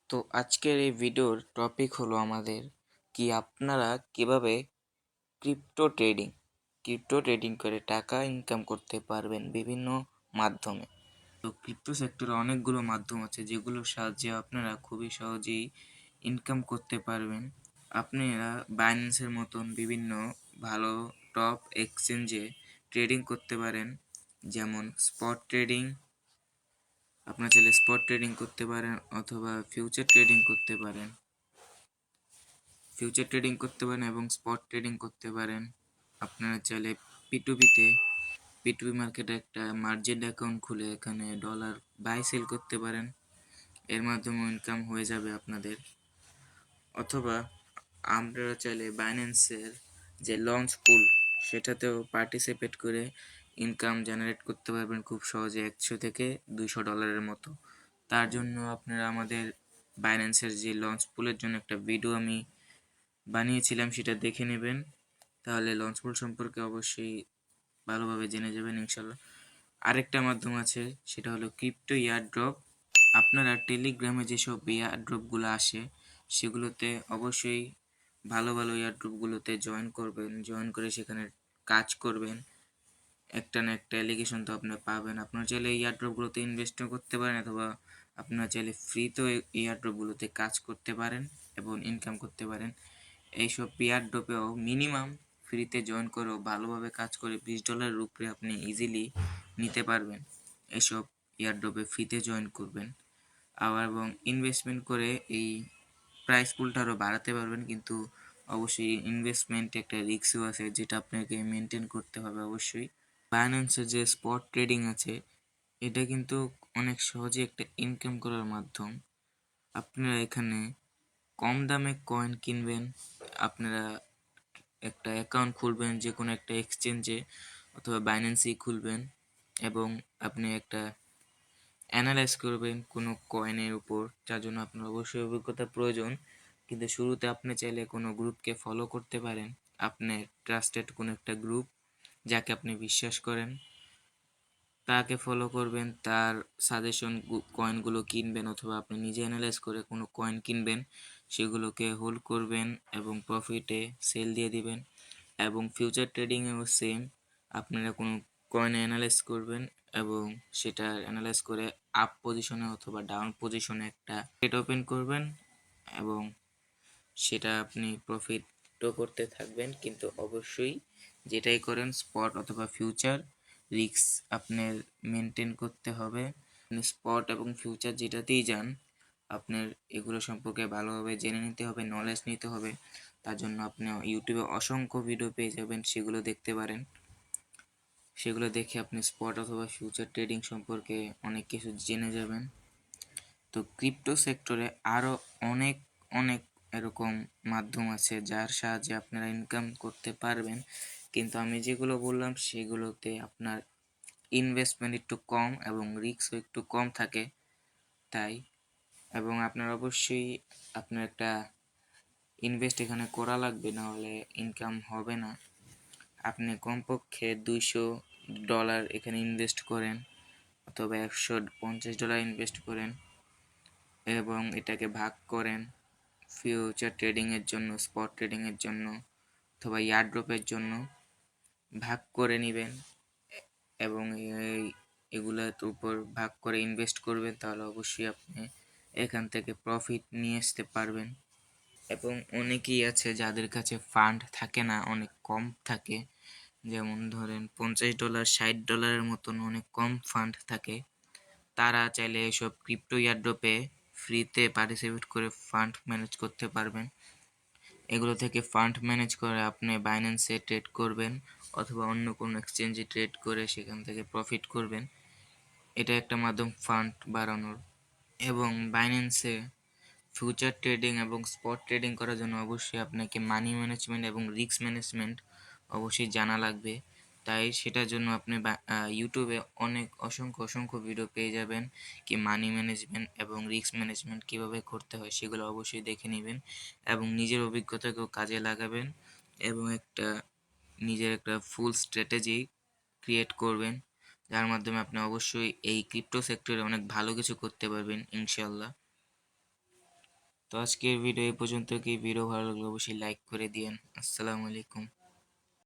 তো আজকের এই ভিডিওর টপিক হলো আমাদের আপনারা কিভাবে ক্রিপ্টো ট্রেডিং করে টাকা ইনকাম করতে পারবেন বিভিন্ন মাধ্যমে। তো ক্রিপ্টো সেক্টরে অনেকগুলো মাধ্যম আছে যেগুলোর সাহায্যে আপনারা খুবই সহজেই ইনকাম করতে পারবেন। আপনারা বাইন্যান্সের মতন বিভিন্ন ভালো টপ এক্সচেঞ্জে ট্রেডিং করতে পারেন, যেমন স্পট ট্রেডিং। আপনারা চাইলে স্পট ট্রেডিং করতে পারেন অথবা ফিউচার ট্রেডিং করতে পারেন এবং স্পট ট্রেডিং করতে পারেন। আপনারা চাইলে পিটুপি মার্কেটে একটা মার্জেন্ট অ্যাকাউন্ট খুলে এখানে ডলার বাই সেল করতে পারেন, এর মাধ্যমে ইনকাম হয়ে যাবে আপনাদের। অথবা আপনারা চাইলে বাইন্যান্সের যে লঞ্চ পুল সেটাতেও পার্টিসিপেট করে ইনকাম জেনারেট করতে পারবেন খুব সহজে, 100 থেকে 200 ডলারের মতো। তার জন্য আপনারা আমাদের বাইন্যান্সের যে লঞ্চ পুলের জন্য একটা ভিডিও আমি বানিয়েছিলাম, সেটা দেখে নেবেন, তাহলে লঞ্চ পুল সম্পর্কে অবশ্যই ভালোভাবে জেনে যাবেন ইনশাল্লাহ। আরেকটা মাধ্যম আছে, সেটা হলো ক্রিপ্টো ইয়ারড্রপ। আপনারা টেলিগ্রামে যেসব ইয়ারড্রপগুলো আসে সেগুলোতে অবশ্যই ভালো ভালো ইয়ারড্রপগুলোতে জয়েন করে সেখানে কাজ করবেন। একটা না একটা অ্যালিগেশন তো আপনি পাবেন। আপনারা চাইলে এই ইয়ারড্রপগুলোতে ইনভেস্টও করতে পারেন, অথবা আপনারা চাইলে ফ্রিতেও ইয়ারড্রপগুলোতে কাজ করতে পারেন এবং ইনকাম করতে পারেন। এইসব ইয়ারড্রপেও মিনিমাম ফ্রিতে জয়েন করেও ভালোভাবে কাজ করে $20 উপরে আপনি ইজিলি নিতে পারবেন। এসব ইয়ারড্রপে ফ্রিতে জয়েন করবেন এবং ইনভেস্টমেন্ট করে এই প্রাইস পুলটা আরও বাড়াতে পারবেন, কিন্তু অবশ্যই ইনভেস্টমেন্টে একটা রিস্কও আছে যেটা আপনাকে মেনটেন করতে হবে অবশ্যই। বাইন্যান্সের যে স্পট ট্রেডিং আছে এটা কিন্তু অনেক সহজে একটা ইনকাম করার মাধ্যম। আপনারা এখানে কম দামে কয়েন কিনবেন, আপনারা একটা অ্যাকাউন্ট খুলবেন যে কোনো একটা এক্সচেঞ্জে অথবা বাইন্যান্সেই খুলবেন এবং আপনি একটা অ্যানালাইজ করবেন কোনো কয়েনের উপর, যার জন্য আপনার অবশ্যই অভিজ্ঞতার প্রয়োজন। কিন্তু শুরুতে আপনি চাইলে কোনো গ্রুপকে ফলো করতে পারেন, আপনার ট্রাস্টেড কোনো একটা গ্রুপ যাকে আপনি বিশ্বাস করেন তাকে ফলো করবেন, তার সাজেশন কয়েনগুলো কিনবেন, অথবা আপনি নিজে অ্যানালাইজ করে কোনো কয়েন কিনবেন, সেগুলোকে হোল্ড করবেন এবং প্রফিটে সেল দিয়ে দিবেন। এবং ফিউচার ট্রেডিংয়েও সেম, আপনারা কোনো কয়েন অ্যানালাইজ করবেন এবং সেটা অ্যানালাইজ করে আপ পজিশনে অথবা ডাউন পজিশনে একটা ট্রেড ওপেন করবেন এবং সেটা আপনি প্রফিটও করতে থাকবেন। কিন্তু অবশ্যই যেটাই করেন স্পট অথবা ফিউচার রিস্ক আপনার মেনটেন করতে হবে। আপনি স্পট এবং ফিউচার যেটাতেই যান আপনার এগুলো সম্পর্কে ভালোভাবে জেনে নিতে হবে, নলেজ নিতে হবে। তার জন্য আপনি ইউটিউবে অসংখ্য ভিডিও পেয়ে যাবেন, সেগুলো দেখতে পারেন। সেগুলো দেখে আপনি স্পট অথবা ফিউচার ট্রেডিং সম্পর্কে অনেক কিছু জেনে যাবেন। তো ক্রিপ্টো সেক্টরে আরও অনেক অনেক এরকম মাধ্যম আছে যার সাহায্যে আপনারা ইনকাম করতে পারবেন, কিন্তু আমি যেগুলো বললাম সেগুলোতে আপনার ইনভেস্টমেন্ট একটু কম এবং রিস্কও একটু কম থাকে। তাই এবং আপনার অবশ্যই আপনার একটা ইনভেস্ট এখানে করা লাগবে, না হলে ইনকাম হবে না। আপনি কমপক্ষে $200 এখানে ইনভেস্ট করেন অথবা $150 ইনভেস্ট করেন এবং এটাকে ভাগ করেন ফিউচার ট্রেডিংয়ের জন্য, স্পট ট্রেডিংয়ের জন্য অথবা ইয়ারড্রপের জন্য ভাগ করে নেবেন এবং এগুলোর উপর ভাগ করে ইনভেস্ট করবেন, তাহলে অবশ্যই আপনি এখান থেকে প্রফিট নিয়ে আসতে পারবেন। এবং অনেকেই আছে যাদের কাছে ফান্ড থাকে না, অনেক কম থাকে, যেমন ধরেন $50 $60 মতন অনেক কম ফান্ড থাকে। তারা চাইলে এসব ক্রিপ্টো ইয়ারড্রপে ফ্রিতে পার্টিসিপেট করে ফান্ড ম্যানেজ করতে পারবেন। এগুলো থেকে ফান্ড ম্যানেজ করে আপনি বাইন্যান্সে ট্রেড করবেন অথবা অন্য কোনো এক্সচেঞ্জে ট্রেড করে সেখান থেকে প্রফিট করবেন। এটা একটা মাধ্যম ফান্ড বাড়ানোর। এবং বাইন্যান্সে ফিউচার ট্রেডিং এবং স্পট ট্রেডিং করার জন্য অবশ্যই আপনাকে মানি ম্যানেজমেন্ট এবং রিস্ক ম্যানেজমেন্ট অবশ্যই জানা লাগবে। তাই সেটার জন্য আপনি ইউটিউবে অনেক অসংখ্য অসংখ্য ভিডিও পেয়ে যাবেন কি মানি ম্যানেজমেন্ট এবং রিস্ক ম্যানেজমেন্ট কীভাবে করতে হয়, সেগুলো অবশ্যই দেখে নেবেন এবং নিজের অভিজ্ঞতাকেও কাজে লাগাবেন এবং নিজের একটা ফুল স্ট্র্যাটেজি ক্রিয়েট করবেন, যার মাধ্যমে আপনি অবশ্যই এই ক্রিপ্টো সেক্টরে অনেক ভালো কিছু করতে পারবেন ইনশাল্লাহ। তো আজকের ভিডিও এই পর্যন্ত। কি ভিডিও ভালো লাগলে অবশ্যই লাইক করে দিয়েন। আসসালামু আলাইকুম।